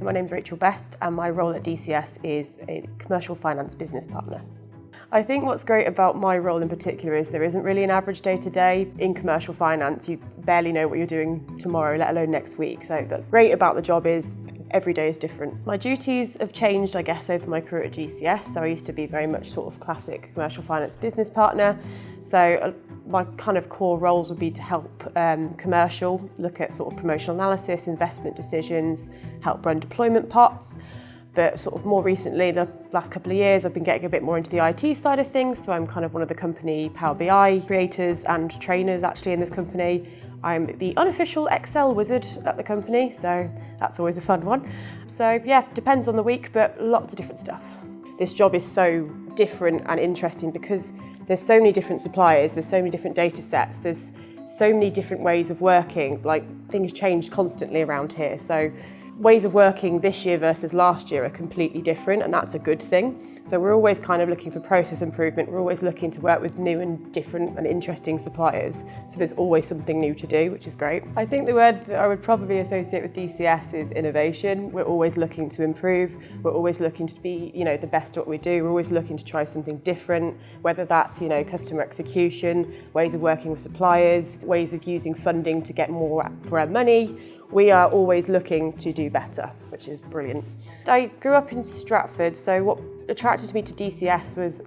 My name's Rachel Best and my role at DCS is a commercial finance business partner. I think what's great about my role in particular is there isn't really an average day-to-day. In commercial finance, you barely know what you're doing tomorrow, let alone next week. So that's great about the job is every day is different. My duties have changed, I guess, over my career at DCS. So I used to be very much sort of classic commercial finance business partner. So my kind of core roles would be to help commercial, look at sort of promotional analysis, investment decisions, help run deployment pots. But sort of more recently, the last couple of years, I've been getting a bit more into the IT side of things. So I'm kind of one of the company Power BI creators and trainers actually in this company. I'm the unofficial Excel wizard at the company, so that's always a fun one. So yeah, depends on the week, but lots of different stuff. This job is so different and interesting because there's so many different suppliers, there's so many different data sets, there's so many different ways of working, like things change constantly around here. So ways of working this year versus last year are completely different, and that's a good thing. So we're always kind of looking for process improvement. We're always looking to work with new and different and interesting suppliers. So there's always something new to do, which is great. I think the word that I would probably associate with DCS is innovation. We're always looking to improve. We're always looking to be, the best at what we do. We're always looking to try something different, whether that's, customer execution, ways of working with suppliers, ways of using funding to get more for our money. We are always looking to do better, which is brilliant. I grew up in Stratford, so what attracted me to DCS was,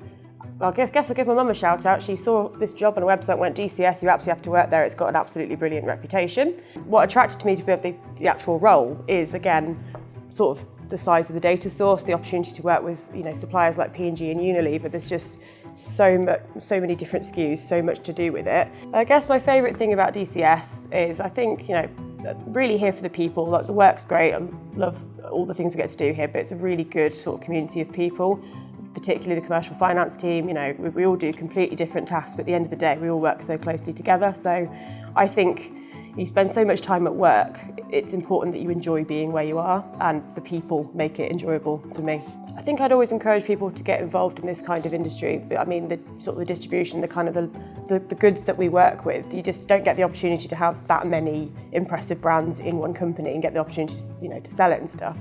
I guess I'll give my mum a shout out. She saw this job on a website and went, DCS, you absolutely have to work there. It's got an absolutely brilliant reputation. What attracted me to the actual role is, again, sort of the size of the data source, the opportunity to work with suppliers like P&G and Unilever. There's just so many different SKUs, so much to do with it. I guess my favourite thing about DCS is I think, really here for the people. Like the work's great, I love all the things we get to do here, but it's a really good sort of community of people, particularly the commercial finance team. We all do completely different tasks, but at the end of the day, we all work so closely together. So I think you spend so much time at work, it's important that you enjoy being where you are, and the people make it enjoyable for me. I think I'd always encourage people to get involved in this kind of industry. I mean, the sort of the distribution, the goods that we work with, you just don't get the opportunity to have that many impressive brands in one company and get the opportunity to sell it and stuff.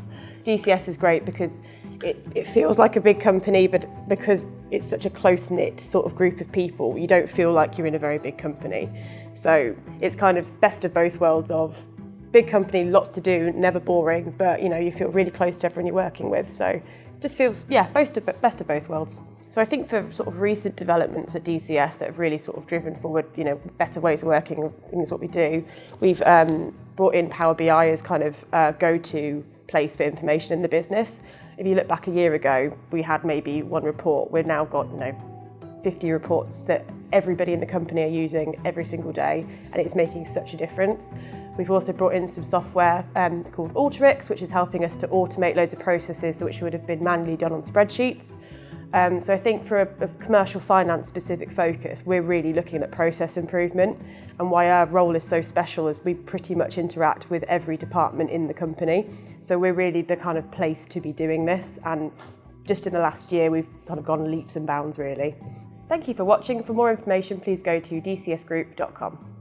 DCS is great because it feels like a big company, but because it's such a close-knit sort of group of people, you don't feel like you're in a very big company. So it's kind of best of both worlds of big company, lots to do, never boring, but you feel really close to everyone you're working with. So it just feels, best of both worlds. So I think for sort of recent developments at DCS that have really sort of driven forward, better ways of working, things what we do, we've brought in Power BI as kind of a go-to place for information in the business. If you look back a year ago, we had maybe one report. We've now got 50 reports that everybody in the company are using every single day, and it's making such a difference. We've also brought in some software called Alteryx, which is helping us to automate loads of processes which would have been manually done on spreadsheets. So I think for a commercial finance specific focus, we're really looking at process improvement, and why our role is so special is we pretty much interact with every department in the company. So we're really the kind of place to be doing this, and just in the last year we've kind of gone leaps and bounds really. Thank you for watching. For more information, please go to dcsgroup.com.